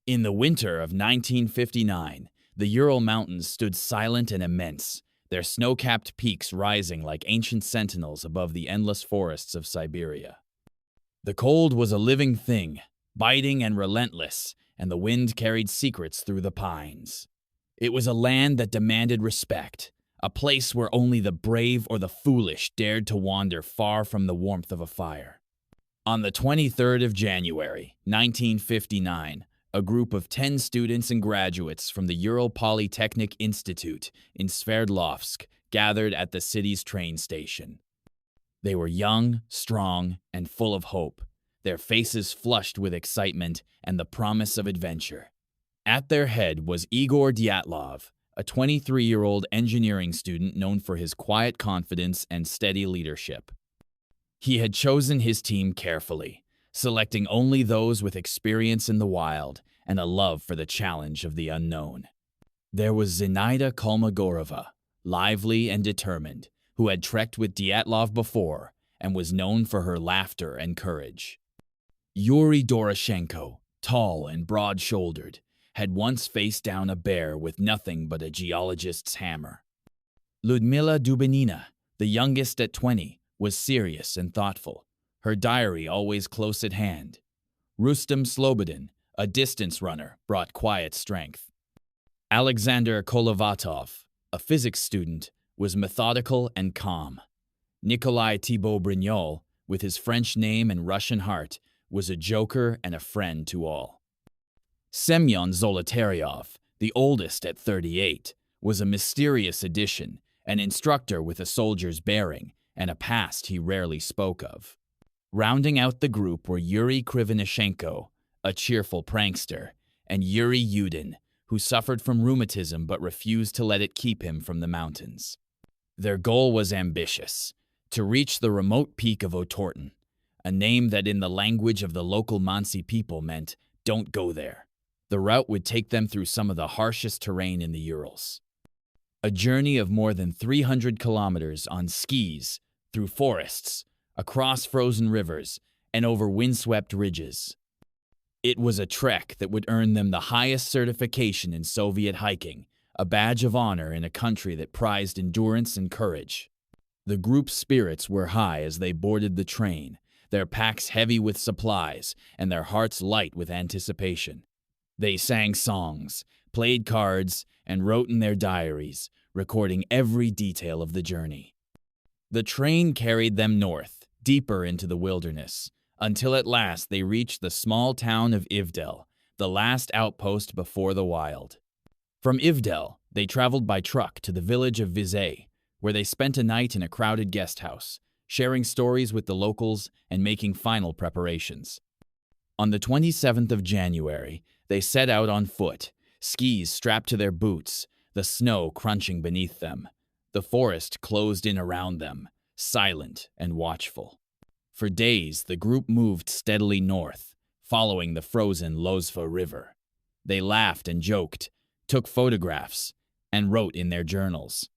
In the winter of 1959, the Ural Mountains stood silent and immense, their snow-capped peaks rising like ancient sentinels above the endless forests of Siberia. The cold was a living thing, biting and relentless, and the wind carried secrets through the pines. It was a land that demanded respect, a place where only the brave or the foolish dared to wander far from the warmth of a fire. On the 23rd of January, 1959, a group of 10 students and graduates from the Ural Polytechnic Institute in Sverdlovsk gathered at the city's train station. They were young, strong, and full of hope, their faces flushed with excitement and the promise of adventure. At their head was Igor Dyatlov, a 23-year-old engineering student known for his quiet confidence and steady leadership. He had chosen his team carefully, selecting only those with experience in the wild and a love for the challenge of the unknown. There was Zinaida Kolmogorova, lively and determined, who had trekked with Dyatlov before and was known for her laughter and courage. Yuri Doroshenko, tall and broad-shouldered, had once faced down a bear with nothing but a geologist's hammer. Ludmila Dubinina, the youngest at 20, was serious and thoughtful, her diary always close at hand. Rustem Slobodin, a distance runner, brought quiet strength. Alexander Kolovatov, a physics student, was methodical and calm. Nikolai Thibault-Brignol, with his French name and Russian heart, was a joker and a friend to all. Semyon Zolotaryov, the oldest at 38, was a mysterious addition, an instructor with a soldier's bearing and a past he rarely spoke of. Rounding out the group were Yuri Krivonishenko, a cheerful prankster, and Yuri Yudin, who suffered from rheumatism but refused to let it keep him from the mountains. Their goal was ambitious, to reach the remote peak of Otorten, a name that in the language of the local Mansi people meant, "Don't go there." The route would take them through some of the harshest terrain in the Urals. A journey of more than 300 kilometers on skis, through forests, across frozen rivers, and over windswept ridges. It was a trek that would earn them the highest certification in Soviet hiking, a badge of honor in a country that prized endurance and courage. The group's spirits were high as they boarded the train, their packs heavy with supplies and their hearts light with anticipation. They sang songs, played cards, and wrote in their diaries, recording every detail of the journey. The train carried them north, deeper into the wilderness, until at last they reached the small town of Ivdel, the last outpost before the wild. From Ivdel, they traveled by truck to the village of Vizay, where they spent a night in a crowded guest house, sharing stories with the locals and making final preparations. On the 27th of January, they set out on foot, skis strapped to their boots, the snow crunching beneath them. The forest closed in around them, silent and watchful. For days, the group moved steadily north, following the frozen Lozva River. They laughed and joked, took photographs, and wrote in their journals.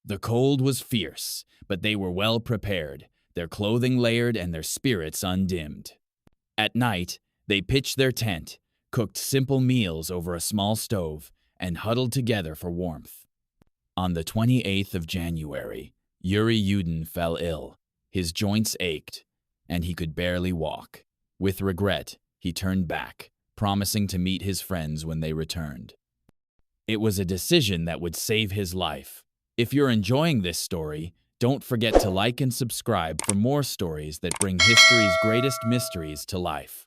The cold was fierce, but they were well prepared, their clothing layered and their spirits undimmed. At night, they pitched their tent, cooked simple meals over a small stove, and huddled together for warmth. On the 28th of January, Yuri Yudin fell ill. His joints ached, and he could barely walk. With regret, he turned back, promising to meet his friends when they returned. It was a decision that would save his life. If you're enjoying this story, don't forget to like and subscribe for more stories that bring history's greatest mysteries to life.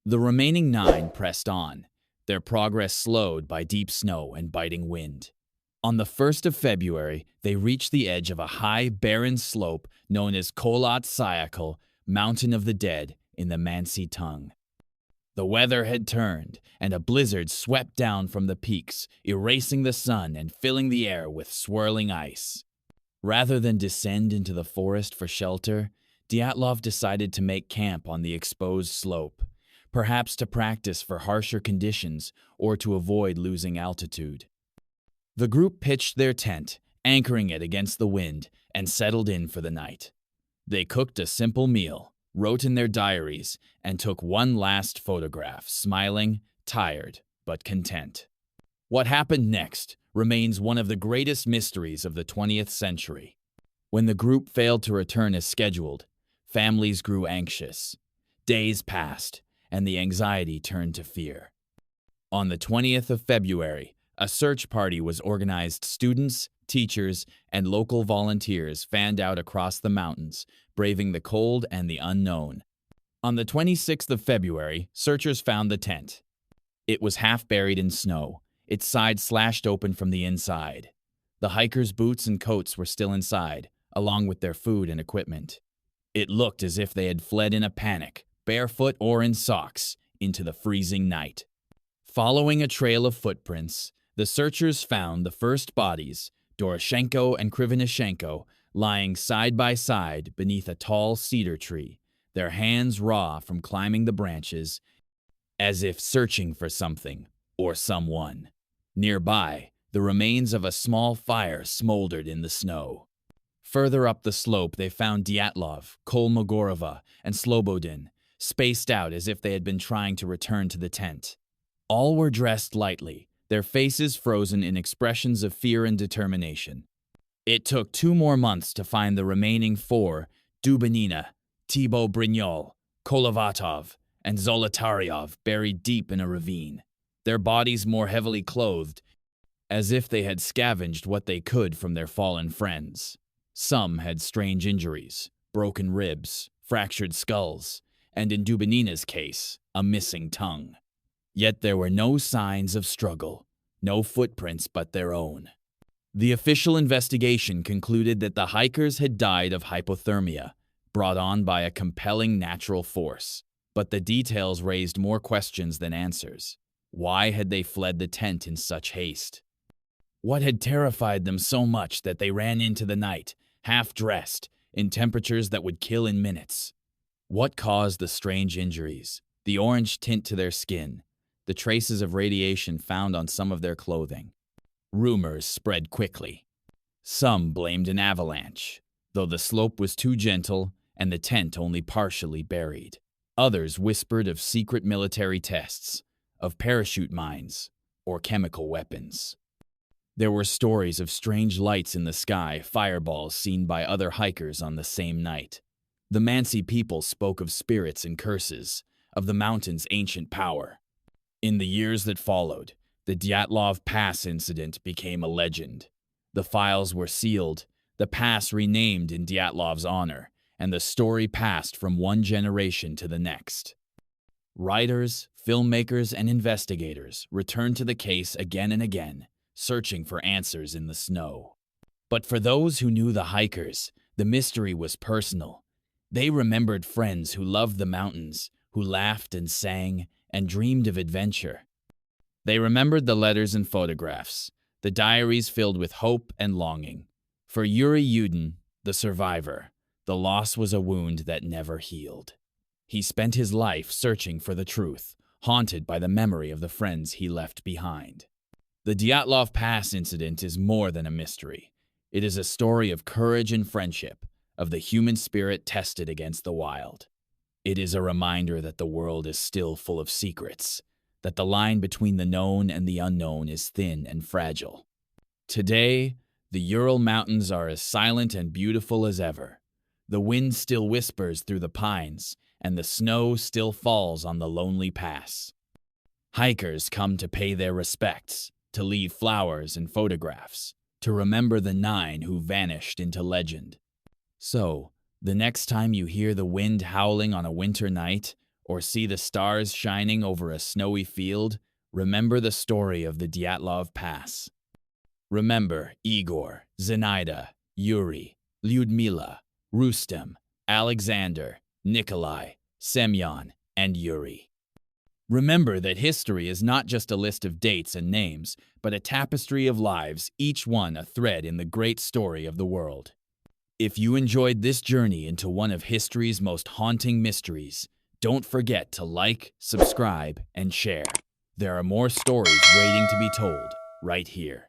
The remaining 9 pressed on, their progress slowed by deep snow and biting wind. On the 1st of February, they reached the edge of a high, barren slope known as Kholat Syakhl, Mountain of the Dead, in the Mansi tongue. The weather had turned, and a blizzard swept down from the peaks, erasing the sun and filling the air with swirling ice. Rather than descend into the forest for shelter, Dyatlov decided to make camp on the exposed slope, perhaps to practice for harsher conditions or to avoid losing altitude. The group pitched their tent, anchoring it against the wind, and settled in for the night. They cooked a simple meal, wrote in their diaries, and took one last photograph, smiling, tired, but content. What happened next remains one of the greatest mysteries of the 20th century. When the group failed to return as scheduled, families grew anxious. Days passed, and the anxiety turned to fear. On the 20th of February, a search party was organized. Students, teachers, and local volunteers fanned out across the mountains, braving the cold and the unknown. On the 26th of February, searchers found the tent. It was half buried in snow, its sides slashed open from the inside. The hikers' boots and coats were still inside, along with their food and equipment. It looked as if they had fled in a panic, barefoot or in socks, into the freezing night. Following a trail of footprints, the searchers found the first bodies, Doroshenko and Krivonishenko, lying side by side beneath a tall cedar tree, their hands raw from climbing the branches, as if searching for something or someone. Nearby, the remains of a small fire smoldered in the snow. Further up the slope, they found Dyatlov, Kolmogorova, and Slobodin, spaced out as if they had been trying to return to the tent. All were dressed lightly, their faces frozen in expressions of fear and determination. It took 2 more months to find the remaining 4, Dubinina, Thibaut Brignol, Kolovatov, and Zolotaryov, buried deep in a ravine, their bodies more heavily clothed, as if they had scavenged what they could from their fallen friends. Some had strange injuries, broken ribs, fractured skulls, and in Dubinina's case, a missing tongue. Yet there were no signs of struggle, no footprints but their own. The official investigation concluded that the hikers had died of hypothermia, brought on by a compelling natural force. But the details raised more questions than answers. Why had they fled the tent in such haste? What had terrified them so much that they ran into the night, half-dressed, in temperatures that would kill in minutes? What caused the strange injuries, the orange tint to their skin, the traces of radiation found on some of their clothing? Rumors spread quickly. Some blamed an avalanche, though the slope was too gentle and the tent only partially buried. Others whispered of secret military tests, of parachute mines, or chemical weapons. There were stories of strange lights in the sky, fireballs seen by other hikers on the same night. The Mansi people spoke of spirits and curses, of the mountain's ancient power. In the years that followed, the Dyatlov Pass Incident became a legend. The files were sealed, the pass renamed in Dyatlov's honor, and the story passed from one generation to the next. Writers, filmmakers, and investigators returned to the case again and again, searching for answers in the snow. But for those who knew the hikers, the mystery was personal. They remembered friends who loved the mountains, who laughed and sang and dreamed of adventure. They remembered the letters and photographs, the diaries filled with hope and longing. For Yuri Yudin, the survivor, the loss was a wound that never healed. He spent his life searching for the truth, haunted by the memory of the friends he left behind. The Dyatlov Pass Incident is more than a mystery. It is a story of courage and friendship, of the human spirit tested against the wild. It is a reminder that the world is still full of secrets, that the line between the known and the unknown is thin and fragile. Today, the Ural Mountains are as silent and beautiful as ever. The wind still whispers through the pines, and the snow still falls on the lonely pass. Hikers come to pay their respects, to leave flowers and photographs, to remember the 9 who vanished into legend. So, the next time you hear the wind howling on a winter night, or see the stars shining over a snowy field, remember the story of the Dyatlov Pass. Remember Igor, Zenaida, Yuri, Lyudmila, Rustem, Alexander, Nikolai, Semyon, and Yuri. Remember that history is not just a list of dates and names, but a tapestry of lives, each one a thread in the great story of the world. If you enjoyed this journey into one of history's most haunting mysteries, don't forget to like, subscribe, and share. There are more stories waiting to be told right here.